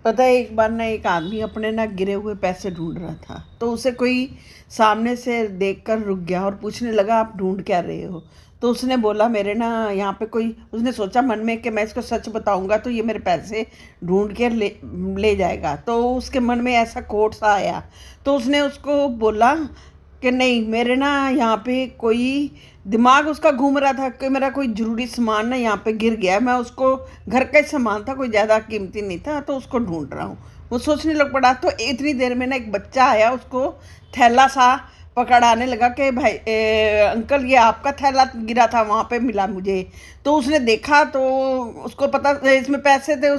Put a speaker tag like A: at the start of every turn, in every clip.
A: पता है, एक बार ना एक आदमी अपने ना गिरे हुए पैसे ढूंढ रहा था, तो उसे कोई सामने से देखकर रुक गया और पूछने लगा, आप ढूंढ क्या रहे हो? तो उसने बोला, मेरे ना यहाँ पे कोई, उसने सोचा मन में कि मैं इसको सच बताऊंगा तो ये मेरे पैसे ढूंढ के ले ले जाएगा। तो उसके मन में ऐसा कोट सा आया, तो उसने उसको बोला कि नहीं, मेरे ना यहाँ पे कोई, दिमाग उसका घूम रहा था कि मेरा कोई ज़रूरी सामान ना यहाँ पे गिर गया है। मैं उसको, घर का ही सामान था, कोई ज़्यादा कीमती नहीं था, तो उसको ढूंढ रहा हूँ। वो सोचने लग पड़ा, तो इतनी देर में ना एक बच्चा आया, उसको थैला सा पकड़ाने लगा कि भाई अंकल, ये आपका थैला गिरा था, वहाँ पे मिला मुझे। तो उसने देखा, तो उसको पता इसमें पैसे थे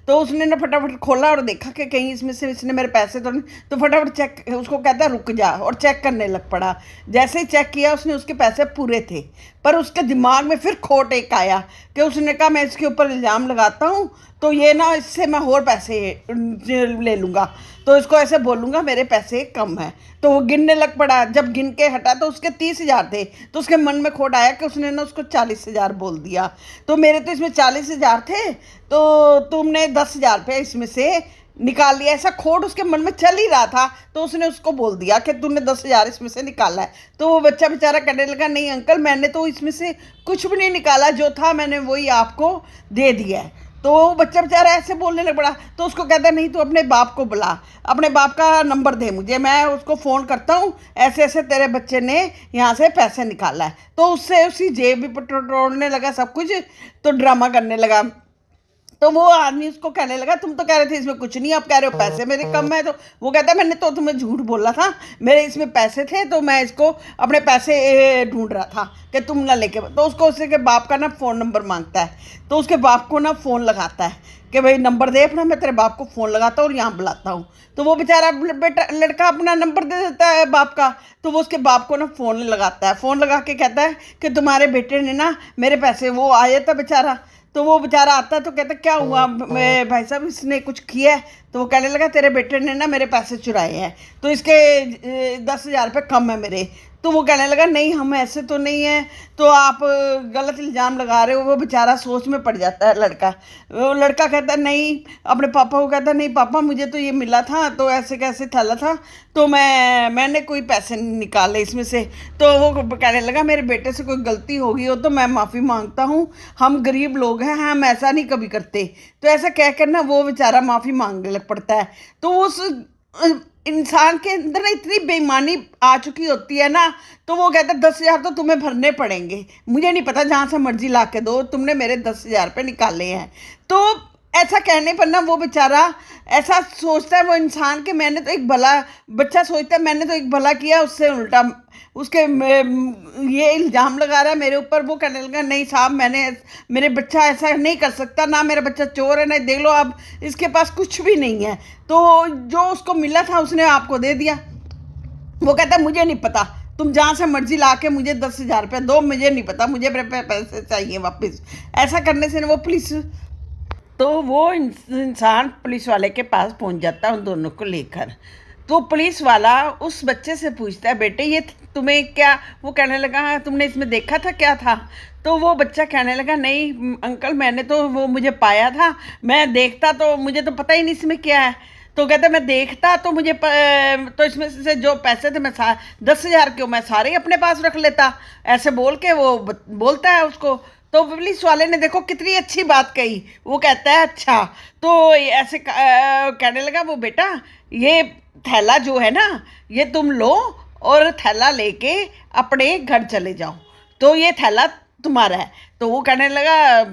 A: तो उसने ना फटाफट खोला और देखा कि कहीं इसमें से इसने मेरे पैसे तो नहीं। तो फटाफट चेक, उसको कहता रुक जा, और चेक करने लग पड़ा। जैसे ही चेक किया उसने, उसके पैसे पूरे थे। पर उसके दिमाग में फिर खोट एक आया कि उसने कहा, मैं इसके ऊपर इल्ज़ाम लगाता हूँ तो ये ना, इससे मैं और पैसे ले लूँगा, तो इसको ऐसे बोलूँगा मेरे पैसे कम है। तो वो गिनने लग पड़ा। जब गिन के हटा तो उसके 30,000 थे। तो उसके मन में खोट आया कि उसने ना उसको 40,000 बोल दिया। तो मेरे तो इसमें 40,000 थे, तो तुमने 10,000 रुपये इसमें से निकाल लिया। ऐसा खोट उसके मन में चल ही रहा था, तो उसने उसको बोल दिया कि तूने 10,000 इसमें से निकाला है। तो वो बच्चा बेचारा कहने लगा, नहीं अंकल, मैंने तो इसमें से कुछ भी नहीं निकाला, जो था मैंने वही आपको दे दिया है। तो वो बच्चा बेचारा ऐसे बोलने लग पड़ा। तो उसको कहता, नहीं तो अपने बाप को बुला, अपने बाप का नंबर दे मुझे, मैं उसको फ़ोन करता हूँ, ऐसे ऐसे तेरे बच्चे ने यहाँ से पैसे निकाला है। तो उससे उसकी जेब भी टटोलने लगा, सब कुछ तो ड्रामा करने लगा। तो वो आदमी उसको कहने लगा, तुम तो कह रहे थे इसमें कुछ नहीं, आप कह रहे हो पैसे मेरे कम है। तो वो कहता है, मैंने तो तुम्हें झूठ बोला था, मेरे इसमें पैसे थे, तो मैं इसको अपने पैसे ढूंढ रहा था कि तुम ना लेके। तो उसको उसके के बाप का ना फ़ोन नंबर मांगता है। तो उसके बाप को ना फ़ोन लगाता है कि भाई नंबर दे अपना, मैं तेरे बाप को फ़ोन लगाता हूँ और यहाँ बुलाता हूँ। तो वो बेचारा बेटा, लड़का अपना नंबर दे देता है बाप का। तो वो उसके बाप को ना फ़ोन लगाता है, फ़ोन लगा के कहता है कि तुम्हारे बेटे ने ना मेरे पैसे, वो आया था बेचारा। तो वो बेचारा आता है, तो कहता क्या हुआ मैं भाई साहब, इसने कुछ किया है? तो वो कहने लगा, तेरे बेटे ने ना मेरे पैसे चुराए हैं, तो इसके 10,000 रुपये कम है मेरे। तो वो कहने लगा, नहीं हम ऐसे तो नहीं है, तो आप गलत इल्ज़ाम लगा रहे हो। वो बेचारा सोच में पड़ जाता है लड़का। वो लड़का कहता है, नहीं, अपने पापा को कहता है, नहीं पापा, मुझे तो ये मिला था, तो ऐसे कैसे थैला था, तो मैंने कोई पैसे नहीं निकाले इसमें से। तो वो कहने लगा, मेरे बेटे से कोई गलती हो गई हो तो मैं माफ़ी मांगता हूँ, हम गरीब लोग हैं, हम ऐसा नहीं कभी करते। तो ऐसा कह कर ना वो बेचारा माफ़ी मांगने लग पड़ता है। तो उस इंसान के अंदर ना इतनी बेईमानी आ चुकी होती है ना, तो वो कहता है 10,000 तो तुम्हें भरने पड़ेंगे, मुझे नहीं पता, जहाँ से मर्जी ला के दो, तुमने मेरे 10,000 रुपये निकाले हैं। तो ऐसा कहने पर ना वो बेचारा ऐसा सोचता है, वो इंसान के, मैंने तो एक भला, बच्चा सोचता है मैंने तो एक भला किया, उससे उल्टा उसके ये इल्ज़ाम लगा रहा है मेरे ऊपर। वो कहने लगा, नहीं साहब, मेरे बच्चा ऐसा नहीं कर सकता, ना मेरा बच्चा चोर है, नहीं, देख लो अब इसके पास कुछ भी नहीं है, तो जो उसको मिला था उसने आपको दे दिया। वो कहता है, मुझे नहीं पता, तुम जहाँ से मर्जी ला के मुझे 10,000 रुपये दो, मुझे नहीं पता, मुझे मेरे पैसे चाहिए वापस। ऐसा करने से वो पुलिस, तो वो इंसान पुलिस वाले के पास पहुंच जाता है उन दोनों को लेकर। तो पुलिस वाला उस बच्चे से पूछता है, बेटे ये तुम्हें क्या, वो कहने लगा, हाँ, तुमने इसमें देखा था क्या था? तो वो बच्चा कहने लगा, नहीं अंकल, मैंने तो, वो मुझे पाया था, मैं देखता तो मुझे तो पता ही नहीं इसमें क्या है। तो कहता, मैं देखता तो मुझे तो इसमें से जो पैसे थे, मैं 10,000 क्यों, मैं सारे ही अपने पास रख लेता। ऐसे बोल के वो बोलता है उसको। तो पुलिस वाले ने देखो कितनी अच्छी बात कही। वो कहता है, अच्छा, तो ऐसे कहने लगा वो, बेटा ये थैला जो है ना, ये तुम लो और थैला लेके अपने घर चले जाओ, तो ये थैला तुम्हारा है। तो वो कहने लगा,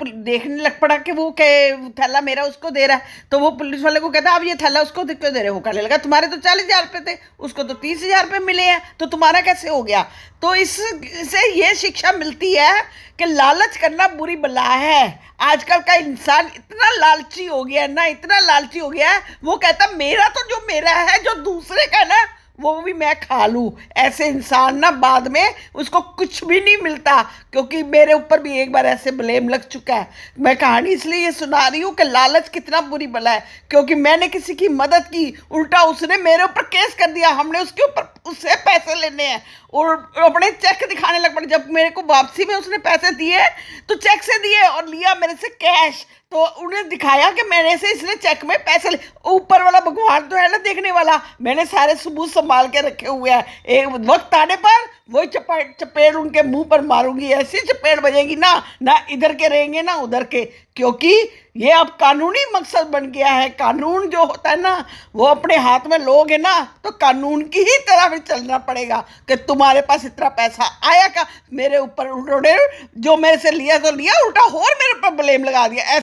A: देखने लग पड़ा कि वो थैला मेरा उसको दे रहा है। तो वो पुलिस वाले को कहता, अब ये थैला उसको क्यों दे रहे हो? कहने लगा, तुम्हारे तो 40,000 रुपये थे, उसको तो 30,000 रुपये मिले हैं, तो तुम्हारा कैसे हो गया? तो इससे ये शिक्षा मिलती है कि लालच करना बुरी बला है। आजकल का इंसान इतना लालची हो गया है ना, इतना लालची हो गया है, वो कहता मेरा तो जो मेरा है, जो दूसरे का ना वो भी मैं खा लूँ। ऐसे इंसान ना बाद में उसको कुछ भी नहीं मिलता, क्योंकि मेरे ऊपर भी एक बार ऐसे ब्लेम लग चुका है। मैं कहानी इसलिए ये सुना रही हूँ कि लालच कितना बुरी बला है, क्योंकि मैंने किसी की मदद की, उल्टा उसने मेरे ऊपर केस कर दिया, हमने उसके ऊपर उससे पैसे लेने हैं और अपने चेक दिखाने लग पड़े। जब मेरे को वापसी में उसने पैसे दिए तो चेक से दिए और लिया मेरे से कैश, तो उन्हें दिखाया कि मैंने से इसने चेक में पैसे ले। ऊपर वाला भगवान तो है ना देखने वाला, मैंने सारे सबूत संभाल के रखे हुए हैं। एक वक्त आने पर वही चपेड़ उनके मुंह पर मारूंगी, ऐसी चपेड़ बजेगी ना, ना इधर के रहेंगे ना उधर के, क्योंकि ये अब कानूनी मकसद बन गया है। कानून जो होता है ना, वो अपने हाथ में लोगे ना तो कानून की ही तरह भी चलना पड़ेगा कि तुम्हारे पास इतना पैसा आया का, मेरे ऊपर उन्होंने जो मेरे से लिया तो लिया, उल्टा और मेरे ऊपर ब्लेम लगा दिया।